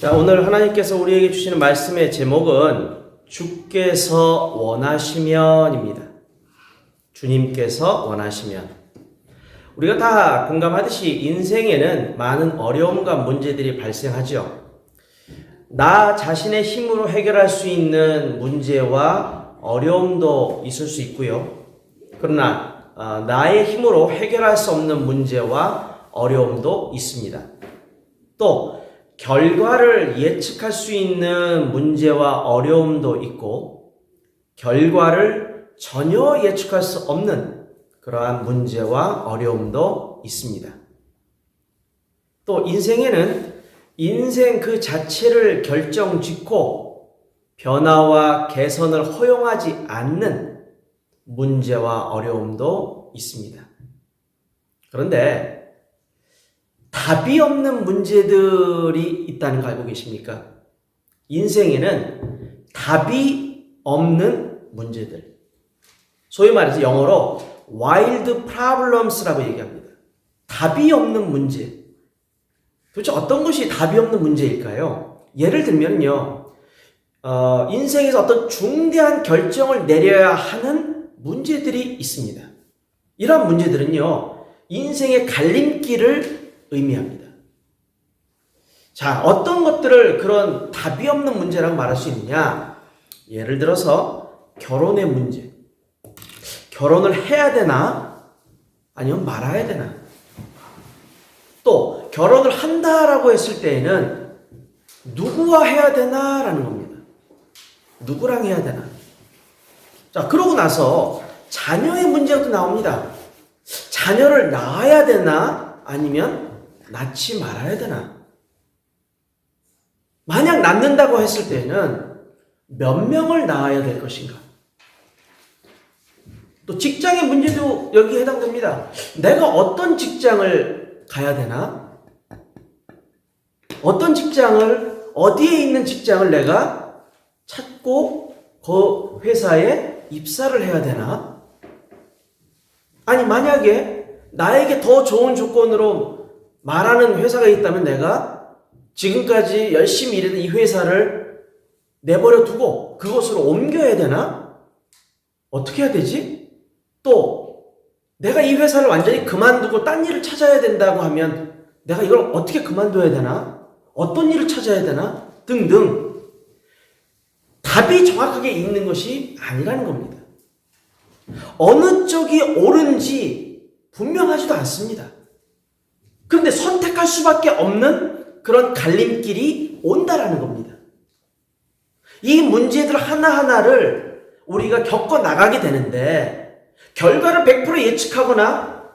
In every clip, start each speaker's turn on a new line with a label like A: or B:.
A: 자, 오늘 하나님께서 우리에게 주시는 말씀의 제목은 주께서 원하시면입니다. 주님께서 원하시면. 우리가 다 공감하듯이 인생에는 많은 어려움과 문제들이 발생하죠. 나 자신의 힘으로 해결할 수 있는 문제와 어려움도 있을 수 있고요. 그러나 나의 힘으로 해결할 수 없는 문제와 어려움도 있습니다. 또 결과를 예측할 수 있는 문제와 어려움도 있고 결과를 전혀 예측할 수 없는 그러한 문제와 어려움도 있습니다. 또 인생에는 인생 그 자체를 결정짓고 변화와 개선을 허용하지 않는 문제와 어려움도 있습니다. 그런데 답이 없는 문제들이 있다는 거 알고 계십니까? 인생에는 답이 없는 문제들. 소위 말해서 영어로 wild problems라고 얘기합니다. 답이 없는 문제. 도대체 어떤 것이 답이 없는 문제일까요? 예를 들면요, 인생에서 어떤 중대한 결정을 내려야 하는 문제들이 있습니다. 이러한 문제들은요, 인생의 갈림길을 의미합니다. 자, 어떤 것들을 그런 답이 없는 문제라고 말할 수 있느냐? 예를 들어서 결혼의 문제. 결혼을 해야 되나? 아니면 말아야 되나? 또 결혼을 한다라고 했을 때에는 누구와 해야 되나라는 겁니다. 누구랑 해야 되나? 자, 그러고 나서 자녀의 문제가 또 나옵니다. 자녀를 낳아야 되나? 아니면 낳지 말아야 되나? 만약 낳는다고 했을 때는 몇 명을 낳아야 될 것인가? 또 직장의 문제도 여기에 해당됩니다. 내가 어떤 직장을 가야 되나? 어떤 직장을, 어디에 있는 직장을 내가 찾고 그 회사에 입사를 해야 되나? 아니, 만약에 나에게 더 좋은 조건으로 말하는 회사가 있다면 내가 지금까지 열심히 일했던 이 회사를 내버려 두고 그곳으로 옮겨야 되나? 어떻게 해야 되지? 또 내가 이 회사를 완전히 그만두고 딴 일을 찾아야 된다고 하면 내가 이걸 어떻게 그만둬야 되나? 어떤 일을 찾아야 되나? 등등. 답이 정확하게 있는 것이 아니라는 겁니다. 어느 쪽이 옳은지 분명하지도 않습니다. 그런데 선택할 수밖에 없는 그런 갈림길이 온다라는 겁니다. 이 문제들 하나하나를 우리가 겪어 나가게 되는데 결과를 100% 예측하거나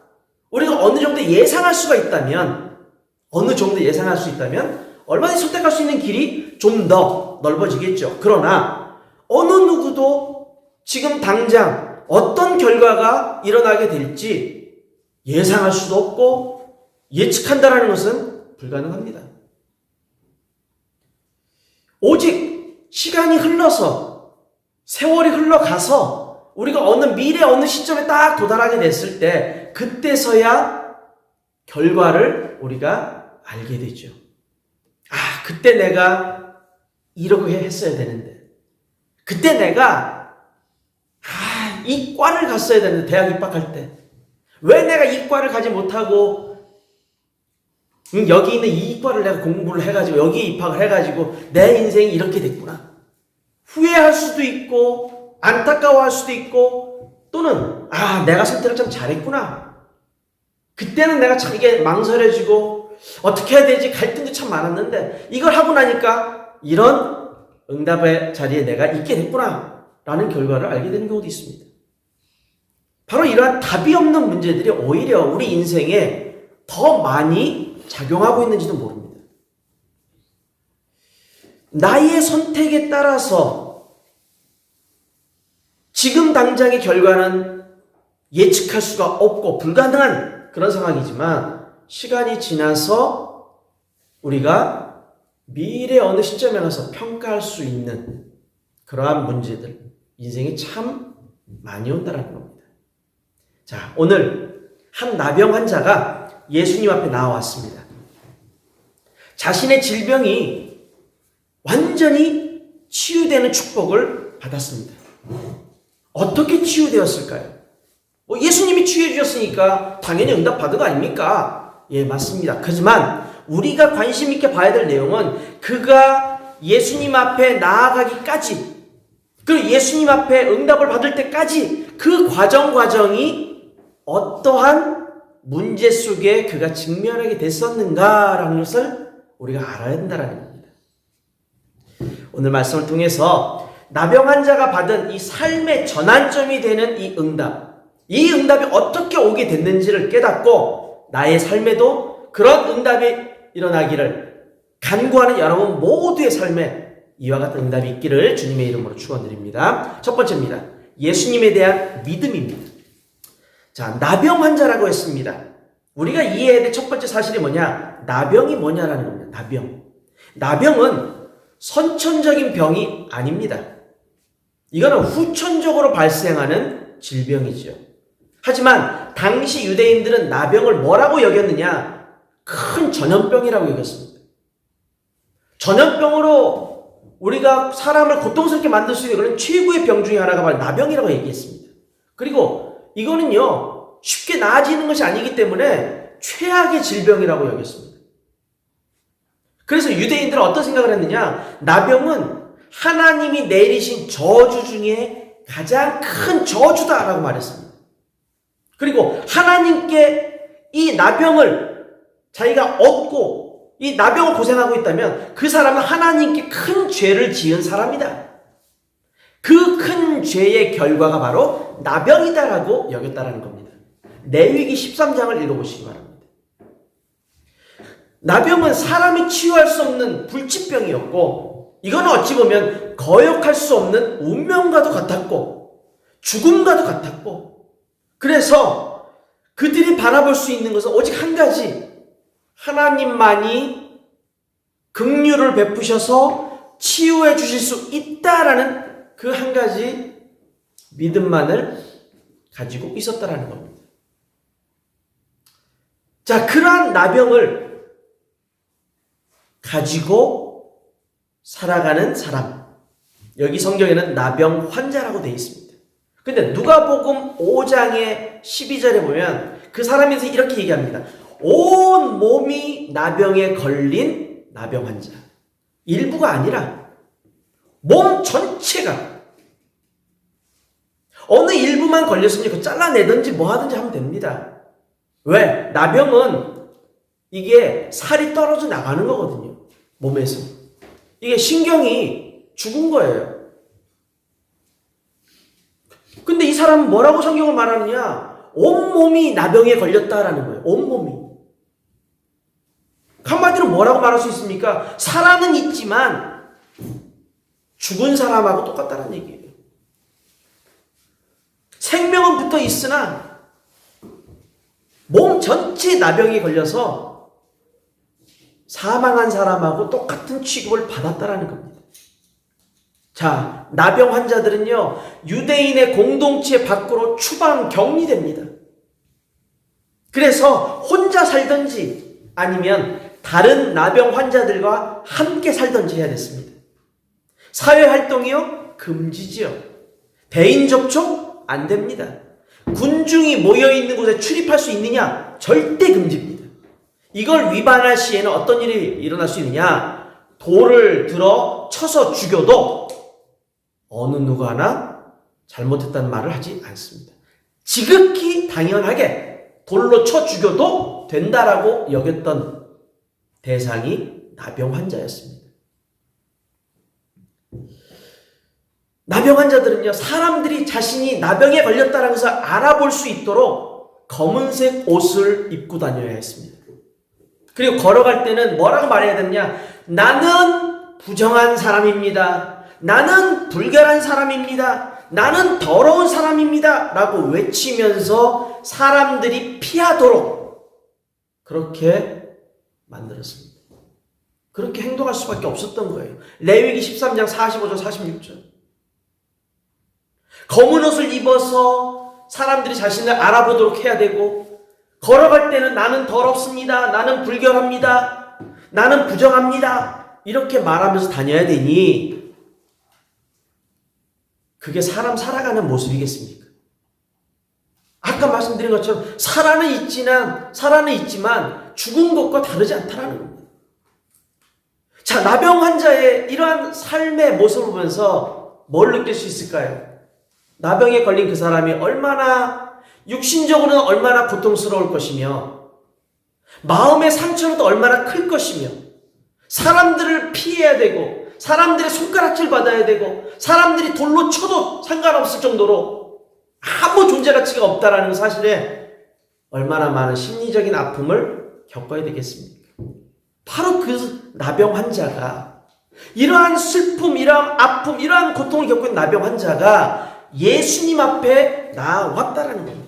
A: 우리가 어느 정도 예상할 수가 있다면 얼마든지 선택할 수 있는 길이 좀 더 넓어지겠죠. 그러나 어느 누구도 지금 당장 어떤 결과가 일어나게 될지 예상할 수도 없고 예측한다는 것은 불가능합니다. 오직 시간이 흘러서 세월이 흘러가서 우리가 어느 미래 어느 시점에 딱 도달하게 됐을 때 그때서야 결과를 우리가 알게 되죠. 아, 그때 내가 이렇게 했어야 되는데 그때 내가 이 과를 갔어야 되는데 대학 입학할 때 왜 내가 이 과를 가지 못하고 여기 있는 이 과를 내가 공부를 해가지고 여기에 입학을 해가지고 내 인생이 이렇게 됐구나. 후회할 수도 있고 안타까워할 수도 있고 또는 내가 선택을 참 잘했구나. 그때는 내가 참 이게 망설여지고 어떻게 해야 되지 갈등도 참 많았는데 이걸 하고 나니까 이런 응답의 자리에 내가 있게 됐구나 라는 결과를 알게 되는 경우도 있습니다. 바로 이러한 답이 없는 문제들이 오히려 우리 인생에 더 많이 작용하고 있는지도 모릅니다. 나의 선택에 따라서 지금 당장의 결과는 예측할 수가 없고 불가능한 그런 상황이지만 시간이 지나서 우리가 미래 어느 시점에 가서 평가할 수 있는 그러한 문제들 인생에 참 많이 온다는 겁니다. 자, 오늘 한 나병 환자가 예수님 앞에 나와왔습니다. 자신의 질병이 완전히 치유되는 축복을 받았습니다. 어떻게 치유되었을까요? 예수님이 치유해 주셨으니까 당연히 응답받은 거 아닙니까? 예, 맞습니다. 하지만 우리가 관심 있게 봐야 될 내용은 그가 예수님 앞에 나아가기까지, 그리고 예수님 앞에 응답을 받을 때까지 그 과정이 어떠한 문제 속에 그가 직면하게 됐었는가라는 것을 우리가 알아야 된다는 겁니다. 오늘 말씀을 통해서 나병 환자가 받은 이 삶의 전환점이 되는 이 응답이 어떻게 오게 됐는지를 깨닫고 나의 삶에도 그런 응답이 일어나기를 간구하는 여러분 모두의 삶에 이와 같은 응답이 있기를 주님의 이름으로 축원드립니다. 첫 번째입니다. 예수님에 대한 믿음입니다. 자, 나병 환자라고 했습니다. 우리가 이해해야 될 첫 번째 사실이 뭐냐? 나병이 뭐냐라는 겁니다. 나병은 선천적인 병이 아닙니다. 이거는 후천적으로 발생하는 질병이죠. 하지만 당시 유대인들은 나병을 뭐라고 여겼느냐? 큰 전염병이라고 여겼습니다. 전염병으로 우리가 사람을 고통스럽게 만들 수 있는 그런 최고의 병 중에 하나가 바로 나병이라고 얘기했습니다. 그리고 이거는요, 쉽게 나아지는 것이 아니기 때문에 최악의 질병이라고 여겼습니다. 그래서 유대인들은 어떤 생각을 했느냐? 나병은 하나님이 내리신 저주 중에 가장 큰 저주다라고 말했습니다. 그리고 하나님께 이 나병을 자기가 얻고 이 나병을 고생하고 있다면 그 사람은 하나님께 큰 죄를 지은 사람이다. 그 큰 죄의 결과가 바로 나병이다라고 여겼다라는 겁니다. 레위기 13장을 읽어보시기 바랍니다. 나병은 사람이 치유할 수 없는 불치병이었고 이건 어찌 보면 거역할 수 없는 운명과도 같았고 죽음과도 같았고 그래서 그들이 바라볼 수 있는 것은 오직 한 가지, 하나님만이 긍휼을 베푸셔서 치유해 주실 수 있다라는 그 한 가지 믿음만을 가지고 있었다라는 겁니다. 자, 그러한 나병을 가지고 살아가는 사람, 여기 성경에는 나병 환자라고 되어 있습니다. 근데 누가복음 5장의 12절에 보면 그 사람에서 이렇게 얘기합니다. 온 몸이 나병에 걸린 나병 환자. 일부가 아니라 몸 전체가. 어느 일부만 걸렸으면 그거 잘라내든지 뭐 하든지 하면 됩니다. 왜? 나병은 이게 살이 떨어져 나가는 거거든요. 몸에서. 이게 신경이 죽은 거예요. 근데 이 사람은 뭐라고 성경을 말하느냐? 온몸이 나병에 걸렸다라는 거예요. 온몸이. 한마디로 뭐라고 말할 수 있습니까? 살아는 있지만 죽은 사람하고 똑같다는 얘기예요. 생명은 붙어 있으나 몸 전체 나병이 걸려서 사망한 사람하고 똑같은 취급을 받았다라는 겁니다. 자, 나병 환자들은요, 유대인의 공동체 밖으로 추방 격리됩니다. 그래서 혼자 살든지 아니면 다른 나병 환자들과 함께 살든지 해야 됐습니다. 사회활동이요? 금지지요. 대인 접촉? 안 됩니다. 군중이 모여있는 곳에 출입할 수 있느냐? 절대 금지입니다. 이걸 위반할 시에는 어떤 일이 일어날 수 있느냐? 돌을 들어 쳐서 죽여도 어느 누구 하나 잘못했다는 말을 하지 않습니다. 지극히 당연하게 돌로 쳐 죽여도 된다라고 여겼던 대상이 나병 환자였습니다. 나병 환자들은요, 사람들이 자신이 나병에 걸렸다는 것을 알아볼 수 있도록 검은색 옷을 입고 다녀야 했습니다. 그리고 걸어갈 때는 뭐라고 말해야 되느냐? 나는 부정한 사람입니다. 나는 불결한 사람입니다. 나는 더러운 사람입니다. 라고 외치면서 사람들이 피하도록 그렇게 만들었습니다. 그렇게 행동할 수밖에 없었던 거예요. 레위기 13장 45절 46절. 검은 옷을 입어서 사람들이 자신을 알아보도록 해야 되고 걸어갈 때는 나는 더럽습니다. 나는 불결합니다. 나는 부정합니다. 이렇게 말하면서 다녀야 되니? 그게 사람 살아가는 모습이겠습니까? 아까 말씀드린 것처럼 살아는 있지만 죽은 것과 다르지 않다라는 겁니다. 자, 나병 환자의 이러한 삶의 모습을 보면서 뭘 느낄 수 있을까요? 나병에 걸린 그 사람이 육신적으로는 얼마나 고통스러울 것이며, 마음의 상처로도 얼마나 클 것이며, 사람들을 피해야 되고, 사람들의 손가락질 받아야 되고, 사람들이 돌로 쳐도 상관없을 정도로 아무 존재 가치가 없다라는 사실에 얼마나 많은 심리적인 아픔을 겪어야 되겠습니까? 바로 그 나병 환자가, 이러한 슬픔, 이러한 아픔, 이러한 고통을 겪고 있는 나병 환자가 예수님 앞에 나왔다라는 겁니다.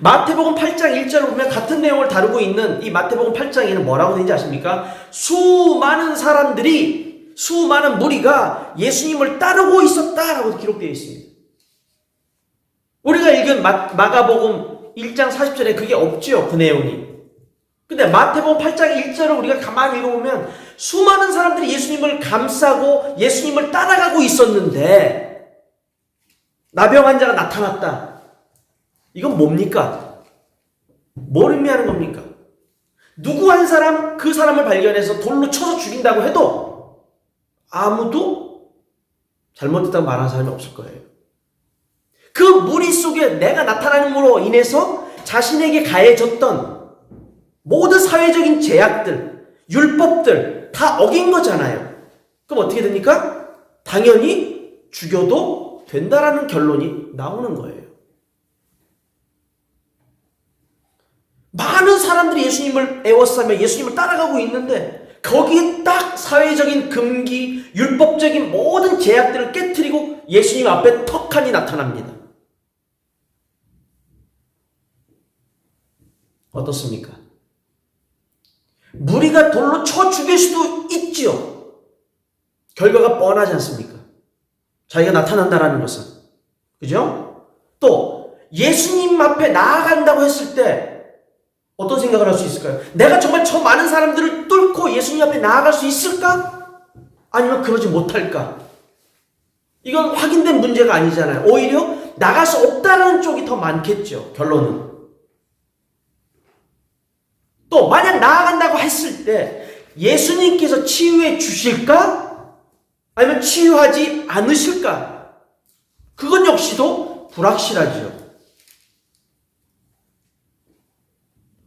A: 마태복음 8장 1절을 보면 같은 내용을 다루고 있는 이 마태복음 8장에는 뭐라고 되는지 아십니까? 수많은 사람들이, 수많은 무리가 예수님을 따르고 있었다라고 기록되어 있습니다. 우리가 읽은 마가복음 1장 40절에 그게 없지요, 그 내용이. 근데 마태복음 8장 1절을 우리가 가만히 읽어보면 수많은 사람들이 예수님을 감싸고 예수님을 따라가고 있었는데 나병 환자가 나타났다. 이건 뭡니까? 뭘 의미하는 겁니까? 누구 한 사람, 그 사람을 발견해서 돌로 쳐서 죽인다고 해도 아무도 잘못했다고 말하는 사람이 없을 거예요. 그 무리 속에 내가 나타남으로 인해서 자신에게 가해졌던 모든 사회적인 제약들, 율법들 다 어긴 거잖아요. 그럼 어떻게 됩니까? 당연히 죽여도 된다라는 결론이 나오는 거예요. 많은 사람들이 예수님을 애워싸며 예수님을 따라가고 있는데 거기에 딱 사회적인 금기, 율법적인 모든 제약들을 깨트리고 예수님 앞에 턱하니 나타납니다. 어떻습니까? 무리가 돌로 쳐 죽일 수도 있지요. 결과가 뻔하지 않습니까? 자기가 나타난다라는 것은. 그죠? 또 예수님 앞에 나아간다고 했을 때 어떤 생각을 할 수 있을까요? 내가 정말 저 많은 사람들을 뚫고 예수님 앞에 나아갈 수 있을까? 아니면 그러지 못할까? 이건 확인된 문제가 아니잖아요. 오히려 나갈 수 없다는 쪽이 더 많겠죠. 결론은. 또 만약 나아간다고 했을 때 예수님께서 치유해 주실까? 아니면 치유하지 않으실까? 그건 역시도 불확실하죠.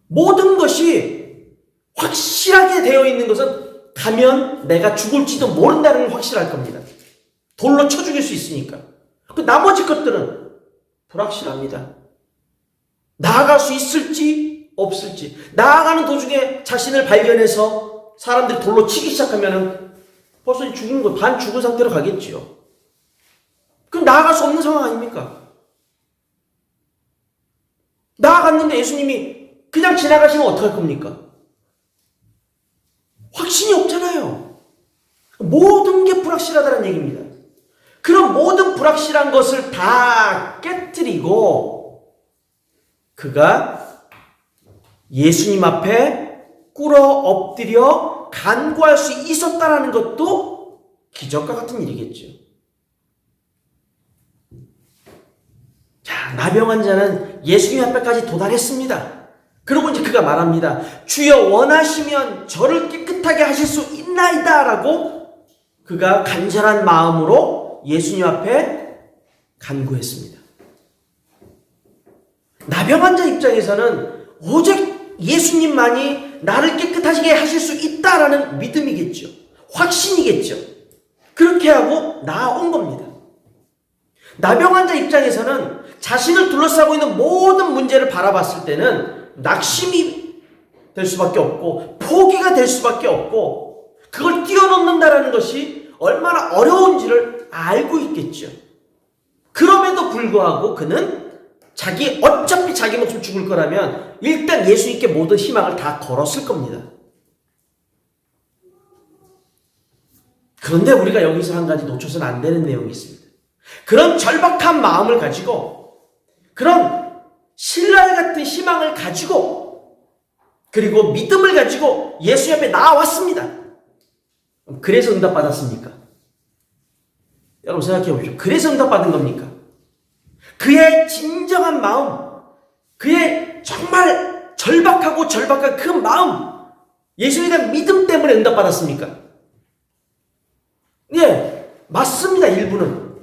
A: 모든 것이 확실하게 되어 있는 것은 가면 내가 죽을지도 모른다는 건 확실할 겁니다. 돌로 쳐 죽일 수 있으니까. 그 나머지 것들은 불확실합니다. 나아갈 수 있을지 없을지. 나아가는 도중에 자신을 발견해서 사람들이 돌로 치기 시작하면은 벌써 죽은 거, 반 죽은 상태로 가겠지요. 그럼 나아갈 수 없는 상황 아닙니까? 나아갔는데 예수님이 그냥 지나가시면 어떡할 겁니까? 확신이 없잖아요. 모든 게 불확실하다는 얘기입니다. 그런 모든 불확실한 것을 다 깨트리고 그가 예수님 앞에 꿇어 엎드려 간구할 수 있었다는 것도 기적과 같은 일이겠죠. 자, 나병 환자는 예수님 앞에까지 도달했습니다. 그리고 이제 그가 말합니다. 주여 원하시면 저를 깨끗하게 하실 수 있나이다 라고 그가 간절한 마음으로 예수님 앞에 간구했습니다. 나병 환자 입장에서는 오직 예수님만이 나를 깨끗하게 하실 수 있다라는 믿음이겠죠. 확신이겠죠. 그렇게 하고 나아온 겁니다. 나병 환자 입장에서는 자신을 둘러싸고 있는 모든 문제를 바라봤을 때는 낙심이 될 수밖에 없고 포기가 될 수밖에 없고 그걸 뛰어넘는다라는 것이 얼마나 어려운지를 알고 있겠죠. 그럼에도 불구하고 그는 어차피 자기 목숨 죽을 거라면 일단 예수님께 모든 희망을 다 걸었을 겁니다. 그런데 우리가 여기서 한 가지 놓쳐서는 안 되는 내용이 있습니다. 그런 절박한 마음을 가지고 그런 신랄 같은 희망을 가지고 그리고 믿음을 가지고 예수 앞에 나왔습니다. 그래서 응답받았습니까? 여러분 생각해 보십시오. 그래서 응답받은 겁니까? 그의 진정한 마음, 그의 정말 절박한 그 마음, 예수에 대한 믿음 때문에 응답받았습니까? 예, 맞습니다. 일부는.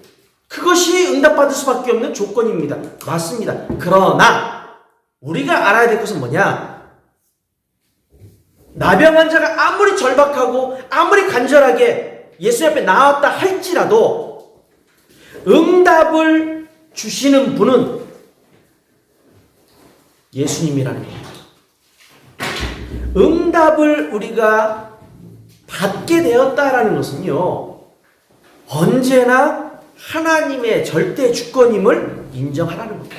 A: 그것이 응답받을 수밖에 없는 조건입니다. 맞습니다. 그러나 우리가 알아야 될 것은 뭐냐? 나병 환자가 아무리 절박하고 아무리 간절하게 예수 앞에 나왔다 할지라도 응답을 주시는 분은 예수님이라는 겁니다. 응답을 우리가 받게 되었다라는 것은요, 언제나 하나님의 절대 주권임을 인정하라는 겁니다.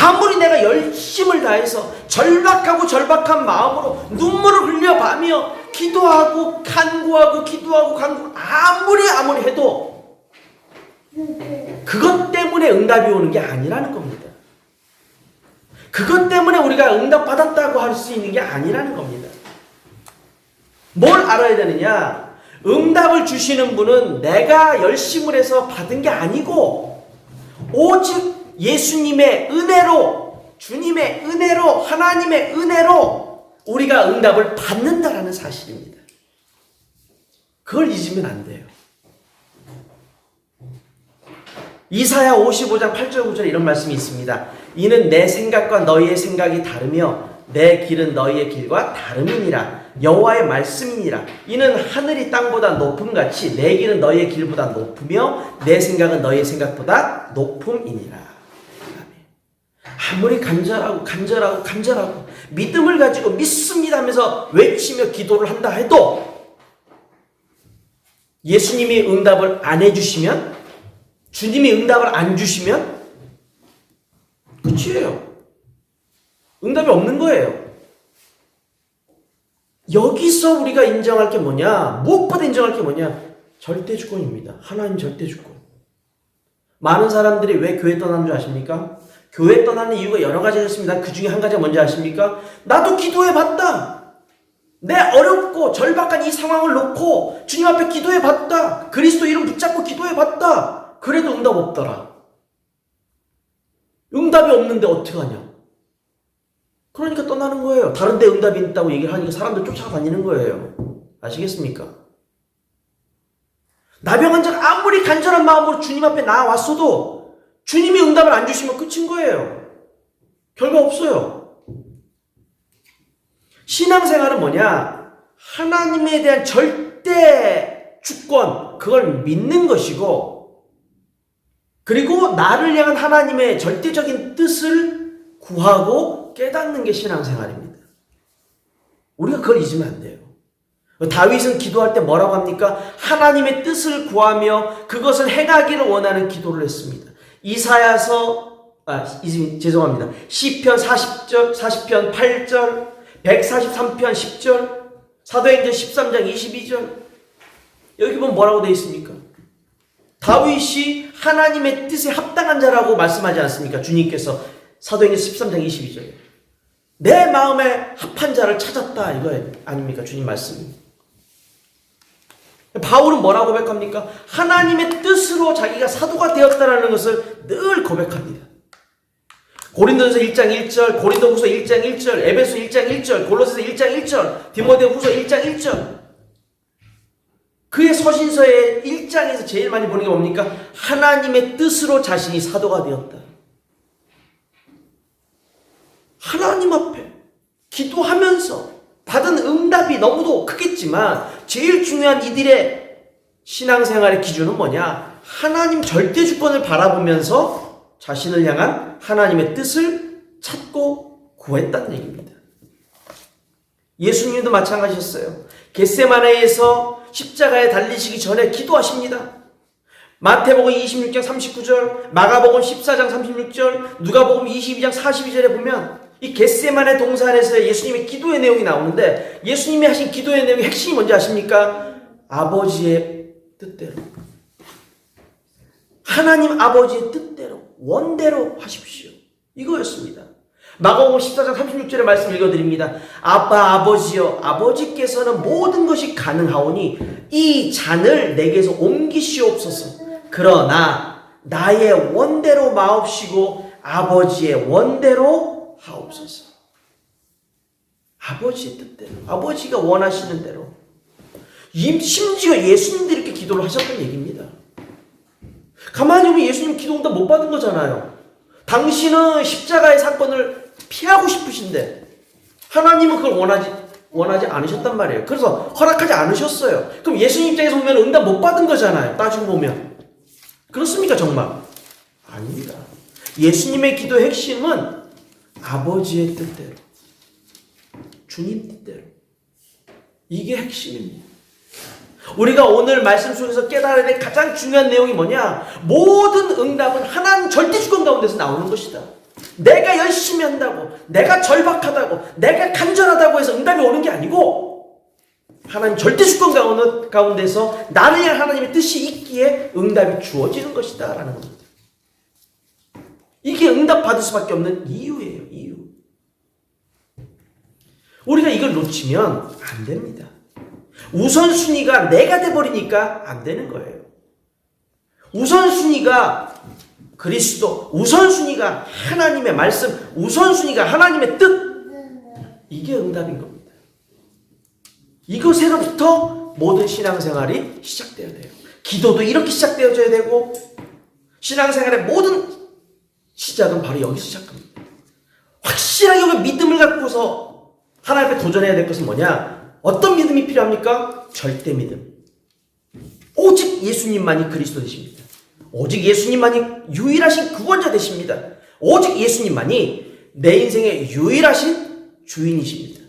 A: 아무리 내가 열심을 다해서 절박한 마음으로 눈물을 흘려가며 기도하고 간구하고 아무리 해도 그것 때문에 응답이 오는 게 아니라는 겁니다. 그것 때문에 우리가 응답받았다고 할 수 있는 게 아니라는 겁니다. 뭘 알아야 되느냐? 응답을 주시는 분은 내가 열심을 해서 받은 게 아니고 오직 예수님의 은혜로, 주님의 은혜로, 하나님의 은혜로 우리가 응답을 받는다라는 사실입니다. 그걸 잊으면 안 돼요. 이사야 55장 8절 9절에 이런 말씀이 있습니다. 이는 내 생각과 너희의 생각이 다르며 내 길은 너희의 길과 다름이니라. 여호와의 말씀이니라. 이는 하늘이 땅보다 높음같이 내 길은 너희의 길보다 높으며 내 생각은 너희의 생각보다 높음이니라. 아무리 간절하고 믿음을 가지고 믿습니다 하면서 외치며 기도를 한다 해도 예수님이 응답을 안 해주시면, 주님이 응답을 안 주시면 끝이에요. 응답이 없는 거예요. 여기서 우리가 인정할 게 뭐냐? 무엇보다 인정할 게 뭐냐? 절대주권입니다. 하나님 절대주권. 많은 사람들이 왜 교회 떠나는 줄 아십니까? 교회 떠나는 이유가 여러 가지가 있습니다. 그 중에 한 가지가 뭔지 아십니까? 나도 기도해 봤다. 내 어렵고 절박한 이 상황을 놓고 주님 앞에 기도해 봤다. 그리스도 이름 붙잡고 기도해 봤다. 그래도 응답 없더라. 응답이 없는데 어떡하냐? 그러니까 떠나는 거예요. 다른 데 응답이 있다고 얘기를 하니까 사람들 쫓아다니는 거예요. 아시겠습니까? 나병 환자가 아무리 간절한 마음으로 주님 앞에 나왔어도 주님이 응답을 안 주시면 끝인 거예요. 결과 없어요. 신앙생활은 뭐냐? 하나님에 대한 절대 주권, 그걸 믿는 것이고, 그리고 나를 향한 하나님의 절대적인 뜻을 구하고 깨닫는 게 신앙생활입니다. 우리가 그걸 잊으면 안 돼요. 다윗은 기도할 때 뭐라고 합니까? 하나님의 뜻을 구하며 그것을 행하기를 원하는 기도를 했습니다. 시편 40편 8절, 143편 10절, 사도행전 13장 22절. 여기 보면 뭐라고 되어 있습니까? 다윗이 하나님의 뜻에 합당한 자라고 말씀하지 않습니까? 주님께서 사도행전 13장 22절에 내 마음에 합한 자를 찾았다, 이거 아닙니까? 주님 말씀이. 바울은 뭐라고 고백합니까? 하나님의 뜻으로 자기가 사도가 되었다는 것을 늘 고백합니다. 고린도전서 1장 1절, 고린도후서 1장 1절, 에베소 1장 1절, 골로새서 1장 1절, 디모데후서 1장 1절. 그의 서신서의 1장에서 제일 많이 보는 게 뭡니까? 하나님의 뜻으로 자신이 사도가 되었다. 하나님 앞에 기도하면서 받은 응답이 너무도 크겠지만 제일 중요한 이들의 신앙생활의 기준은 뭐냐? 하나님 절대주권을 바라보면서 자신을 향한 하나님의 뜻을 찾고 구했다는 얘기입니다. 예수님도 마찬가지였어요. 겟세마네에서 십자가에 달리시기 전에 기도하십니다. 마태복음 26장 39절, 마가복음 14장 36절, 누가복음 22장 42절에 보면 이 겟세마네 동산에서 예수님의 기도의 내용이 나오는데, 예수님이 하신 기도의 내용의 핵심이 뭔지 아십니까? 아버지의 뜻대로, 하나님 아버지의 뜻대로, 원대로 하십시오, 이거였습니다. 마가복음 14장 36절의 말씀 읽어드립니다. 아빠 아버지여 아버지께서는 모든 것이 가능하오니 이 잔을 내게서 옮기시옵소서. 그러나 나의 원대로 마옵시고 아버지의 원대로 하옵소서. 아버지의 뜻대로, 아버지가 원하시는 대로. 심지어 예수님도 이렇게 기도를 하셨던 얘기입니다. 가만히 보면 예수님 기도 응답 못 받은 거잖아요. 당신은 십자가의 사건을 피하고 싶으신데 하나님은 그걸 원하지 않으셨단 말이에요. 그래서 허락하지 않으셨어요. 그럼 예수님 입장에서 보면 응답 못 받은 거잖아요. 따지고 보면. 그렇습니까 정말? 아닙니다. 예수님의 기도의 핵심은 아버지의 뜻대로, 주님 뜻대로. 이게 핵심입니다. 우리가 오늘 말씀 속에서 깨달아야 될 가장 중요한 내용이 뭐냐? 모든 응답은 하나님 절대주권 가운데서 나오는 것이다. 내가 열심히 한다고, 내가 절박하다고, 내가 간절하다고 해서 응답이 오는 게 아니고 하나님 절대주권 가운데서 나를 향한 하나님의 뜻이 있기에 응답이 주어지는 것이다 라는 겁니다. 이게 응답 받을 수밖에 없는 이유예요. 이유. 우리가 이걸 놓치면 안 됩니다. 우선순위가 내가 돼버리니까 안 되는 거예요. 우선순위가 그리스도, 우선순위가 하나님의 말씀, 우선순위가 하나님의 뜻. 이게 응답인 겁니다. 이것에로부터 모든 신앙생활이 시작되어야 돼요. 기도도 이렇게 시작되어져야 되고 신앙생활의 모든 시작은 바로 여기서 시작합니다. 확실하게 우리가 믿음을 갖고서 하나님 앞에 도전해야 될 것은 뭐냐? 어떤 믿음이 필요합니까? 절대 믿음. 오직 예수님만이 그리스도 되십니다. 오직 예수님만이 유일하신 구원자 되십니다. 오직 예수님만이 내 인생의 유일하신 주인이십니다.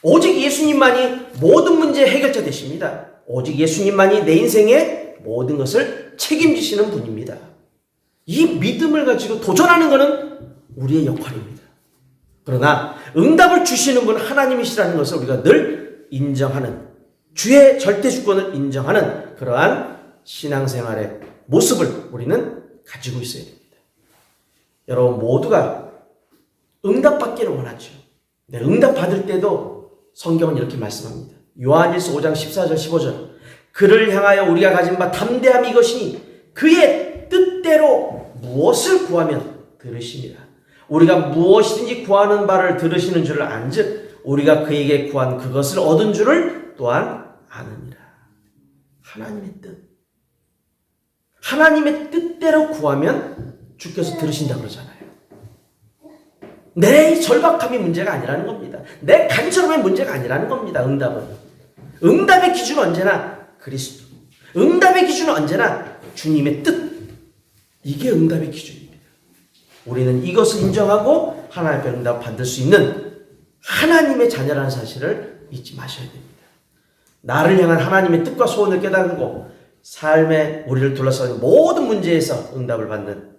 A: 오직 예수님만이 모든 문제의 해결자 되십니다. 오직 예수님만이 내 인생의 모든 것을 책임지시는 분입니다. 이 믿음을 가지고 도전하는 것은 우리의 역할입니다. 그러나 응답을 주시는 분 하나님이시라는 것을 우리가 늘 인정하는, 주의 절대 주권을 인정하는 그러한 신앙생활의 모습을 우리는 가지고 있어야 됩니다. 여러분 모두가 응답받기를 원하죠. 네, 응답받을 때도 성경은 이렇게 말씀합니다. 요한일서 5장 14절 15절 그를 향하여 우리가 가진 바 담대함이 이것이니 그의 뜻대로 무엇을 구하면 들으시니라. 우리가 무엇이든지 구하는 바를 들으시는 줄을 안즉 우리가 그에게 구한 그것을 얻은 줄을 또한 아느니라. 하나님의 뜻. 하나님의 뜻대로 구하면 주께서 들으신다고 그러잖아요. 내 절박함이 문제가 아니라는 겁니다. 내 간절함이 문제가 아니라는 겁니다. 응답은. 응답의 기준은 언제나 그리스도. 응답의 기준은 언제나 주님의 뜻. 이게 응답의 기준입니다. 우리는 이것을 인정하고 하나님의 응답을 받을 수 있는 하나님의 자녀라는 사실을 잊지 마셔야 됩니다. 나를 향한 하나님의 뜻과 소원을 깨닫고 삶의 우리를 둘러싸는 모든 문제에서 응답을 받는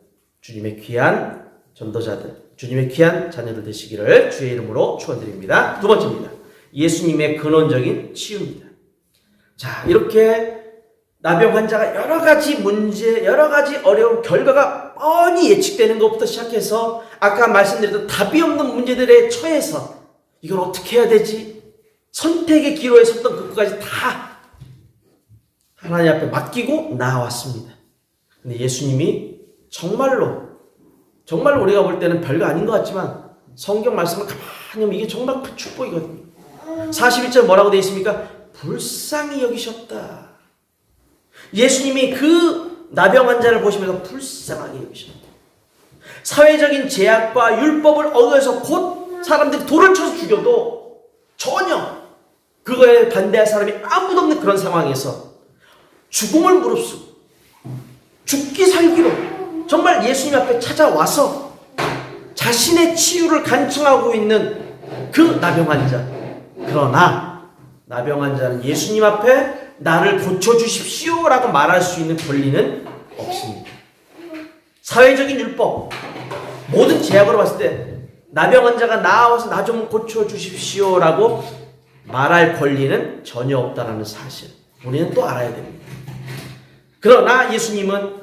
A: 주님의 귀한 전도자들, 주님의 귀한 자녀들 되시기를 주의 이름으로 축원드립니다. 두 번째입니다. 예수님의 근원적인 치유입니다. 자, 이렇게 나병 환자가 여러 가지 문제, 여러 가지 어려운 결과가 뻔히 예측되는 것부터 시작해서 아까 말씀드렸던 답이 없는 문제들에 처해서 이걸 어떻게 해야 되지? 선택의 기로에 섰던 그것까지 다 하나님 앞에 맡기고 나왔습니다. 근데 예수님이 정말로 우리가 볼 때는 별거 아닌 것 같지만 성경 말씀을 가만히 보면 이게 정말 큰 축복이거든요. 41절 뭐라고 되어 있습니까? 불쌍히 여기셨다. 예수님이 그 나병 환자를 보시면서 불쌍하게 여기셨다. 사회적인 제약과 율법을 어겨서 곧 사람들이 돌을 쳐서 죽여도 전혀 그거에 반대할 사람이 아무도 없는 그런 상황에서 죽음을 무릅쓰고 죽기 살기로 정말 예수님 앞에 찾아와서 자신의 치유를 간청하고 있는 그 나병 환자. 그러나 나병 환자는 예수님 앞에 나를 고쳐주십시오 라고 말할 수 있는 권리는 없습니다. 사회적인 율법, 모든 제약으로 봤을 때 나병 환자가 나와서 나 좀 고쳐주십시오 라고 말할 권리는 전혀 없다는 사실 우리는 또 알아야 됩니다. 그러나 예수님은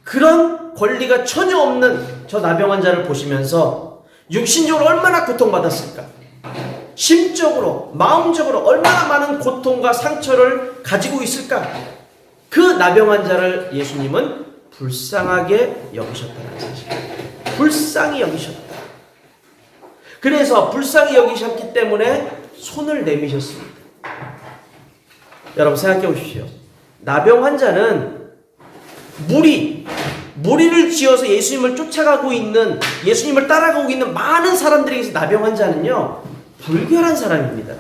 A: 그런 권리가 전혀 없는 저 나병 환자를 보시면서 육신적으로 얼마나 고통받았을까? 심적으로, 마음적으로 얼마나 많은 고통과 상처를 가지고 있을까? 그 나병 환자를 예수님은 불쌍하게 여기셨다는 사실. 불쌍히 여기셨다. 그래서 불쌍히 여기셨기 때문에 손을 내미셨습니다. 여러분 생각해 보십시오. 나병 환자는 무리를 지어서 예수님을 쫓아가고 있는, 예수님을 따라가고 있는 많은 사람들에게서 나병 환자는요, 불결한 사람입니다.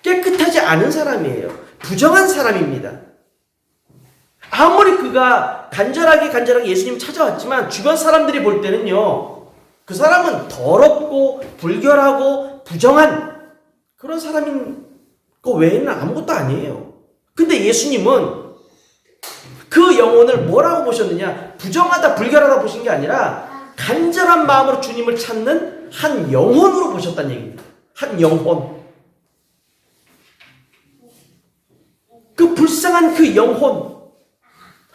A: 깨끗하지 않은 사람이에요. 부정한 사람입니다. 아무리 그가 간절하게 예수님 찾아왔지만 주변 사람들이 볼 때는요, 그 사람은 더럽고 불결하고 부정한 그런 사람인 거 외에는 아무것도 아니에요. 근데 예수님은 그 영혼을 뭐라고 보셨느냐? 부정하다 불결하다 보신 게 아니라 간절한 마음으로 주님을 찾는 한 영혼으로 보셨다는 얘기입니다. 한 영혼. 그 불쌍한 그 영혼,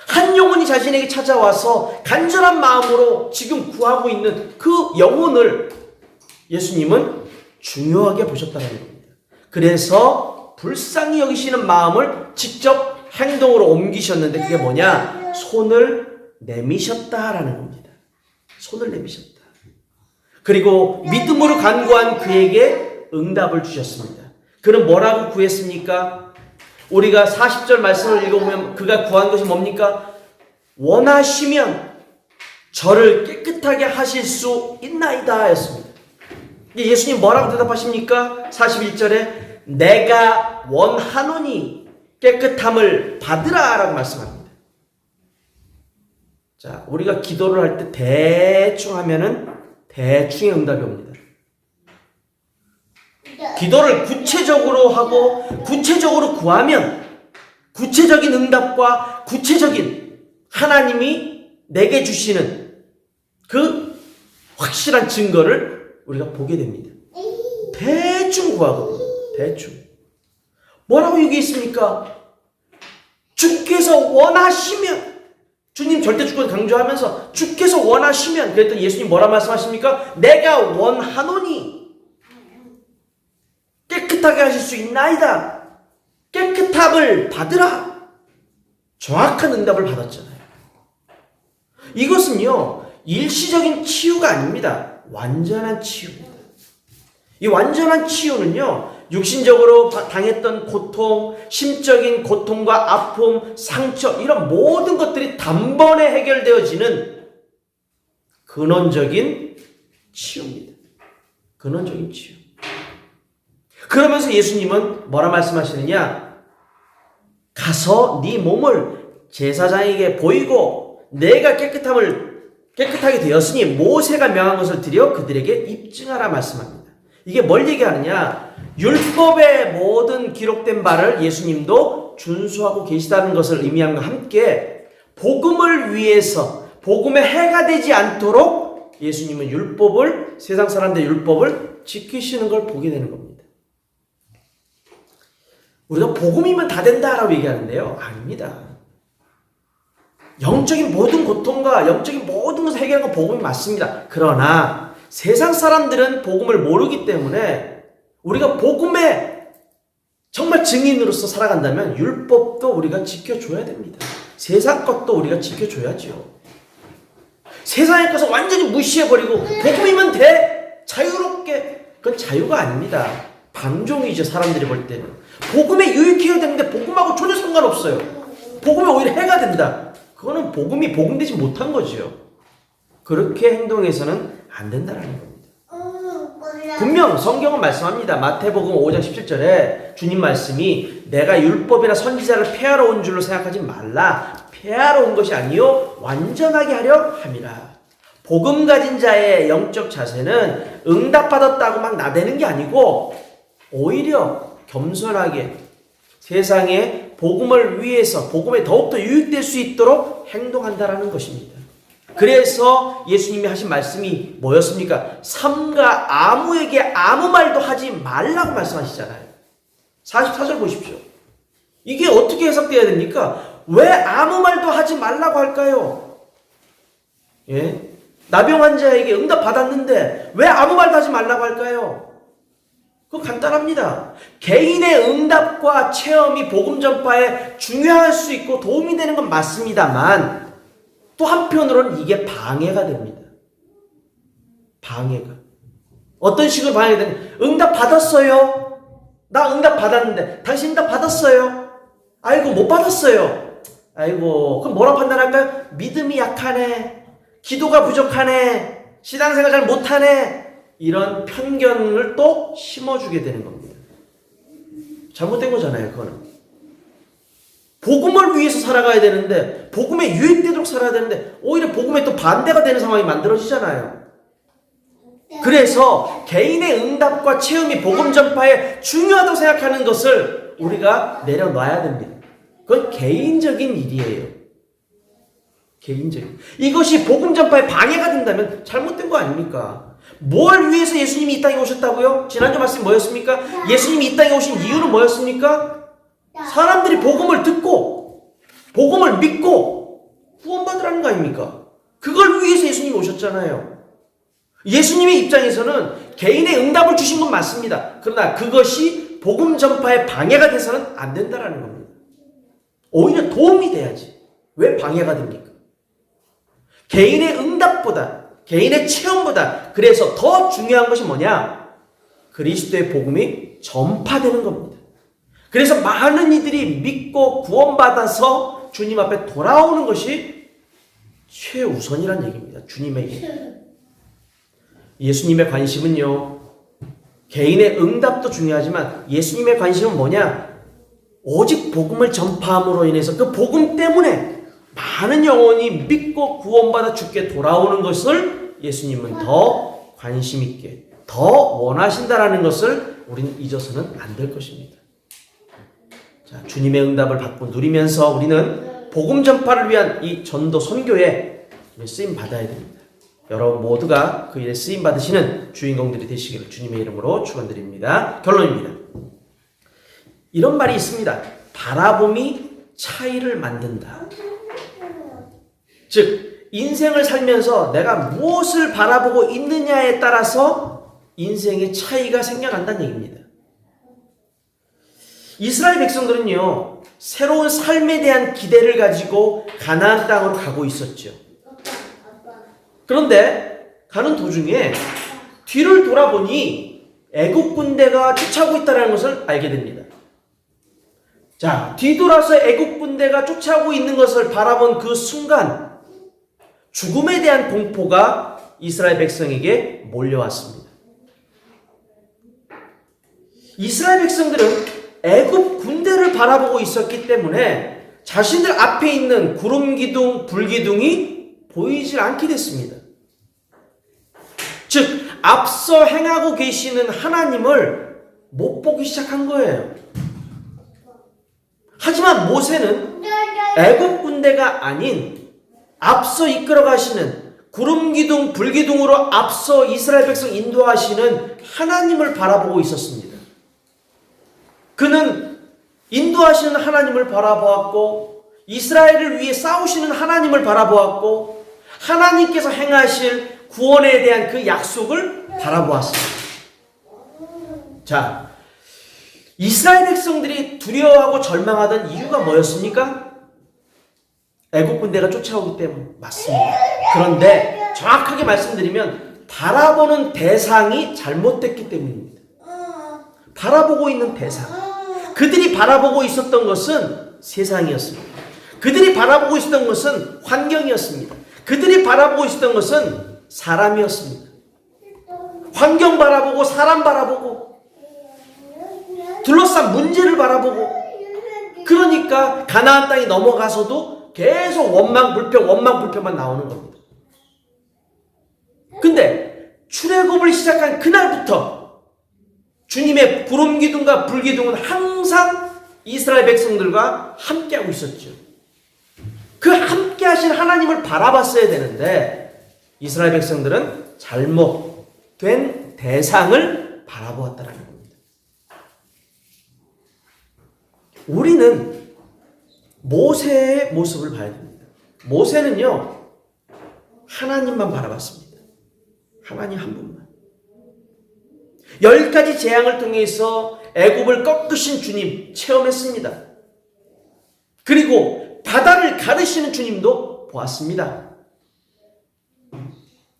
A: 한 영혼이 자신에게 찾아와서 간절한 마음으로 지금 구하고 있는 그 영혼을 예수님은 중요하게 보셨다는 겁니다. 그래서 불쌍히 여기시는 마음을 직접 행동으로 옮기셨는데 그게 뭐냐? 손을 내미셨다라는 겁니다. 손을 내미셨다. 그리고 믿음으로 간구한 그에게 응답을 주셨습니다. 그는 뭐라고 구했습니까? 우리가 40절 말씀을 읽어보면 그가 구한 것이 뭡니까? 원하시면 저를 깨끗하게 하실 수 있나이다 였습니다. 예수님 뭐라고 대답하십니까? 41절에 내가 원하노니 깨끗함을 받으라 라고 말씀합니다. 자, 우리가 기도를 할 때 대충 하면은 대충의 응답이 옵니다. 기도를 구체적으로 하고 구체적으로 구하면 구체적인 응답과 구체적인 하나님이 내게 주시는 그 확실한 증거를 우리가 보게 됩니다. 대충 구하거든요. 대충. 뭐라고 여기 있습니까? 주께서 원하시면, 주님 절대 주권 강조하면서 주께서 원하시면, 그랬더니 예수님 뭐라 말씀하십니까? 내가 원하노니 깨끗하게 하실 수 있나이다. 깨끗함을 받으라. 정확한 응답을 받았잖아요. 이것은요, 일시적인 치유가 아닙니다. 완전한 치유입니다. 이 완전한 치유는요, 육신적으로 당했던 고통, 심적인 고통과 아픔, 상처, 이런 모든 것들이 단번에 해결되어지는 근원적인 치유입니다. 근원적인 치유. 그러면서 예수님은 뭐라 말씀하시느냐? 가서 네 몸을 제사장에게 보이고 내가 깨끗하게 되었으니 모세가 명한 것을 드려 그들에게 입증하라 말씀합니다. 이게 뭘 얘기하느냐? 율법의 모든 기록된 바를 예수님도 준수하고 계시다는 것을 의미함과 함께 복음을 위해서 복음의 해가 되지 않도록 예수님은 율법을, 세상 사람들의 율법을 지키시는 걸 보게 되는 겁니다. 우리가 복음이면 다 된다라고 얘기하는데요. 아닙니다. 영적인 모든 고통과 영적인 모든 것을 해결하는 건 복음이 맞습니다. 그러나 세상 사람들은 복음을 모르기 때문에 우리가 복음의 정말 증인으로서 살아간다면 율법도 우리가 지켜줘야 됩니다. 세상 것도 우리가 지켜줘야지요. 세상의 것을 완전히 무시해버리고 복음이면 돼! 자유롭게! 그건 자유가 아닙니다. 방종이죠. 사람들이 볼 때는. 복음에 유익해야 되는데 복음하고 전혀 상관없어요. 복음에 오히려 해가 된다. 그거는 복음이 복음되지 못한 거지요. 그렇게 행동해서는 안 된다는 겁니다. 분명 성경은 말씀합니다. 마태복음 5장 17절에 주님 말씀이 내가 율법이나 선지자를 폐하러 온 줄로 생각하지 말라. 폐하러 온 것이 아니요 완전하게 하려 함이라. 복음 가진 자의 영적 자세는 응답받았다고 막 나대는 게 아니고 오히려 겸손하게 세상에 복음을 위해서 복음에 더욱더 유익될 수 있도록 행동한다라는 것입니다. 그래서 예수님이 하신 말씀이 뭐였습니까? 삼가 아무에게 아무 말도 하지 말라고 말씀하시잖아요. 44절 보십시오. 이게 어떻게 해석되어야 됩니까? 왜 아무 말도 하지 말라고 할까요? 예? 나병 환자에게 응답 받았는데 왜 아무 말도 하지 말라고 할까요? 그거 간단합니다. 개인의 응답과 체험이 복음 전파에 중요할 수 있고 도움이 되는 건 맞습니다만 또 한편으로는 이게 방해가 됩니다. 방해가. 어떤 식으로 방해가 되는? 응답 받았어요. 나 응답 받았는데 당신 응답 받았어요. 아이고 못 받았어요. 아이고 그럼 뭐라고 판단할까요? 믿음이 약하네. 기도가 부족하네. 신앙생활 잘 못하네. 이런 편견을 또 심어주게 되는 겁니다. 잘못된 거잖아요, 그거는. 복음을 위해서 살아가야 되는데, 복음에 유익되도록 살아야 되는데, 오히려 복음에 또 반대가 되는 상황이 만들어지잖아요. 그래서 개인의 응답과 체험이 복음 전파에 중요하다고 생각하는 것을 우리가 내려놔야 됩니다. 그건 개인적인 일이에요. 개인적인. 이것이 복음 전파에 방해가 된다면 잘못된 거 아닙니까? 뭘 위해서 예수님이 이 땅에 오셨다고요? 지난주 말씀이 뭐였습니까? 예수님이 이 땅에 오신 이유는 뭐였습니까? 사람들이 복음을 듣고 복음을 믿고 구원받으라는 거 아닙니까? 그걸 위해서 예수님이 오셨잖아요. 예수님의 입장에서는 개인의 응답을 주신 건 맞습니다. 그러나 그것이 복음 전파에 방해가 돼서는 안 된다는 겁니다. 오히려 도움이 돼야지. 왜 방해가 됩니까? 개인의 응답보다 개인의 체험보다 그래서 더 중요한 것이 뭐냐? 그리스도의 복음이 전파되는 겁니다. 그래서 많은 이들이 믿고 구원받아서 주님 앞에 돌아오는 것이 최우선이란 얘기입니다. 주님에게. 예수님의 관심은요. 개인의 응답도 중요하지만 예수님의 관심은 뭐냐? 오직 복음을 전파함으로 인해서 그 복음 때문에 많은 영혼이 믿고 구원받아 주께 돌아오는 것을 예수님은 더 관심 있게 더 원하신다라는 것을 우리는 잊어서는 안 될 것입니다. 자, 주님의 응답을 받고 누리면서 우리는 복음 전파를 위한 이 전도 선교에 쓰임 받아야 됩니다. 여러분 모두가 그 일에 쓰임 받으시는 주인공들이 되시기를 주님의 이름으로 축원드립니다. 결론입니다. 이런 말이 있습니다. 바라봄이 차이를 만든다. 즉 인생을 살면서 내가 무엇을 바라보고 있느냐에 따라서 인생의 차이가 생겨난다는 얘기입니다. 이스라엘 백성들은요, 새로운 삶에 대한 기대를 가지고 가나안 땅으로 가고 있었죠. 그런데 가는 도중에 뒤를 돌아보니 애국 군대가 쫓아오고 있다는 것을 알게 됩니다. 자, 뒤돌아서 애국 군대가 쫓아오고 있는 것을 바라본 그 순간 죽음에 대한 공포가 이스라엘 백성에게 몰려왔습니다. 이스라엘 백성들은 애굽 군대를 바라보고 있었기 때문에 자신들 앞에 있는 구름기둥, 불기둥이 보이질 않게 됐습니다. 즉, 앞서 행하고 계시는 하나님을 못 보기 시작한 거예요. 하지만 모세는 애굽 군대가 아닌 앞서 이끌어 가시는 구름기둥, 불기둥으로 앞서 이스라엘 백성 인도하시는 하나님을 바라보고 있었습니다. 그는 인도하시는 하나님을 바라보았고 이스라엘을 위해 싸우시는 하나님을 바라보았고 하나님께서 행하실 구원에 대한 그 약속을 바라보았습니다. 자, 이스라엘 백성들이 두려워하고 절망하던 이유가 뭐였습니까? 애국 군대가 쫓아오기 때문 맞습니다. 그런데 정확하게 말씀드리면 바라보는 대상이 잘못됐기 때문입니다. 바라보고 있는 대상. 그들이 바라보고 있었던 것은 세상이었습니다. 그들이 바라보고 있었던 것은 환경이었습니다. 그들이 바라보고 있었던 것은 사람이었습니다. 환경 바라보고 사람 바라보고 둘러싼 문제를 바라보고 그러니까 가나안 땅에 넘어가서도 계속 원망불평만 나오는 겁니다. 근데 출애굽을 시작한 그날부터 주님의 구름기둥과 불기둥은 항상 이스라엘 백성들과 함께하고 있었죠. 그 함께하신 하나님을 바라봤어야 되는데 이스라엘 백성들은 잘못된 대상을 바라보았다는 겁니다. 우리는 모세의 모습을 봐야 됩니다. 모세는요, 하나님만 바라봤습니다. 하나님 한 분만. 10가지 재앙을 통해서 애굽을 꺾으신 주님 체험했습니다. 그리고 바다를 가르시는 주님도 보았습니다.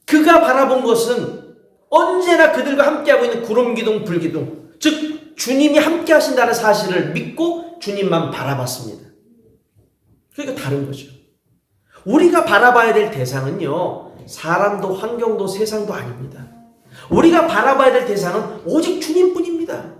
A: 그가 바라본 것은 언제나 그들과 함께하고 있는 구름기둥, 불기둥, 즉 주님이 함께 하신다는 사실을 믿고 주님만 바라봤습니다. 그러니까 다른 거죠. 우리가 바라봐야 될 대상은요, 사람도 환경도 세상도 아닙니다. 우리가 바라봐야 될 대상은 오직 주님뿐입니다.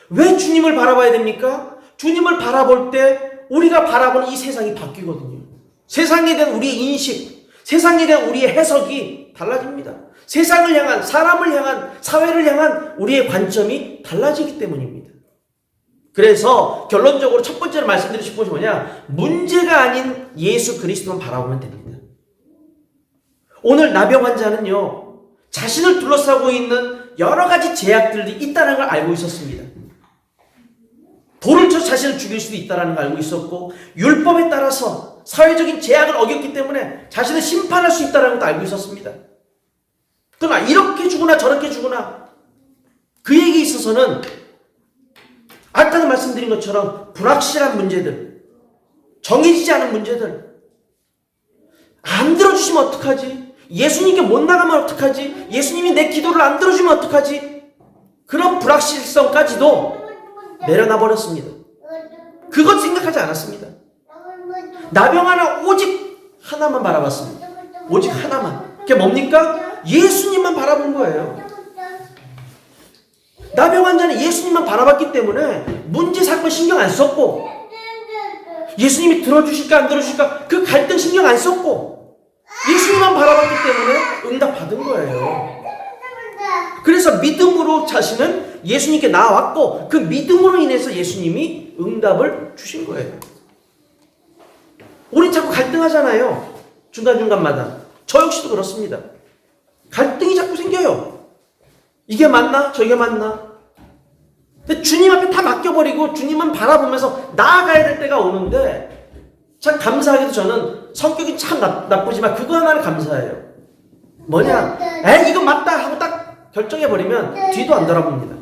A: 왜 주님을 바라봐야 됩니까? 주님을 바라볼 때 우리가 바라보는 이 세상이 바뀌거든요. 세상에 대한 우리의 인식, 세상에 대한 우리의 해석이 달라집니다. 세상을 향한, 사람을 향한, 사회를 향한 우리의 관점이 달라지기 때문입니다. 그래서 결론적으로 첫 번째로 말씀드리고 싶은 것이 뭐냐? 문제가 아닌 예수 그리스도만 바라보면 됩니다. 오늘 나병 환자는요, 자신을 둘러싸고 있는 여러 가지 제약들이 있다는 걸 알고 있었습니다. 돌을 쳐 자신을 죽일 수도 있다는 걸 알고 있었고, 율법에 따라서 사회적인 제약을 어겼기 때문에 자신을 심판할 수 있다는 것도 알고 있었습니다. 그러나 이렇게 죽으나 저렇게 죽으나 그에게 있어서는 아까도 말씀드린 것처럼 불확실한 문제들, 정해지지 않은 문제들, 안 들어주시면 어떡하지? 예수님께 못 나가면 어떡하지? 예수님이 내 기도를 안 들어주면 어떡하지? 그런 불확실성까지도 내려놔 버렸습니다. 그것 생각하지 않았습니다. 나병 하나 오직 하나만 바라봤습니다. 오직 하나만. 그게 뭡니까? 예수님만 바라본 거예요. 나병 환자는 예수님만 바라봤기 때문에 문제 사건 신경 안 썼고, 예수님이 들어주실까 안 들어주실까 그 갈등 신경 안 썼고, 예수님만 바라봤기 때문에 응답 받은 거예요. 그래서 믿음으로 자신은 예수님께 나왔고, 그 믿음으로 인해서 예수님이 응답을 주신 거예요. 우리 자꾸 갈등하잖아요. 중간중간마다. 저 역시도 그렇습니다. 갈등이 자꾸 생겨요. 이게 맞나? 저게 맞나? 근데 주님 앞에 다 맡겨버리고 주님만 바라보면서 나아가야 될 때가 오는데, 참 감사하게도 저는 성격이 참 나쁘지만 그거 하나는 감사해요. 뭐냐? 이거 맞다 하고 딱 결정해버리면 뒤도 안 돌아봅니다.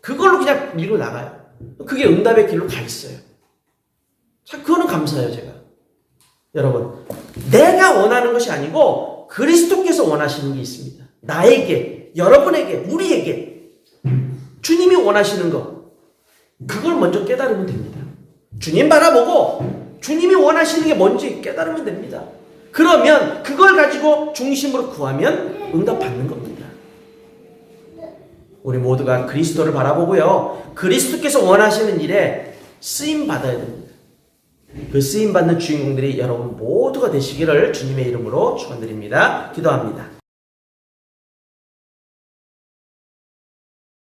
A: 그걸로 그냥 밀고 나가요. 그게 응답의 길로 가 있어요. 참 그거는 감사해요, 제가. 여러분, 내가 원하는 것이 아니고 그리스도께서 원하시는 게 있습니다. 나에게, 여러분에게, 우리에게 주님이 원하시는 것, 그걸 먼저 깨달으면 됩니다. 주님 바라보고 주님이 원하시는 게 뭔지 깨달으면 됩니다. 그러면 그걸 가지고 중심으로 구하면 응답 받는 겁니다. 우리 모두가 그리스도를 바라보고요, 그리스도께서 원하시는 일에 쓰임 받아야 됩니다. 그 쓰임 받는 주인공들이 여러분 모두가 되시기를 주님의 이름으로 축원드립니다. 기도합니다.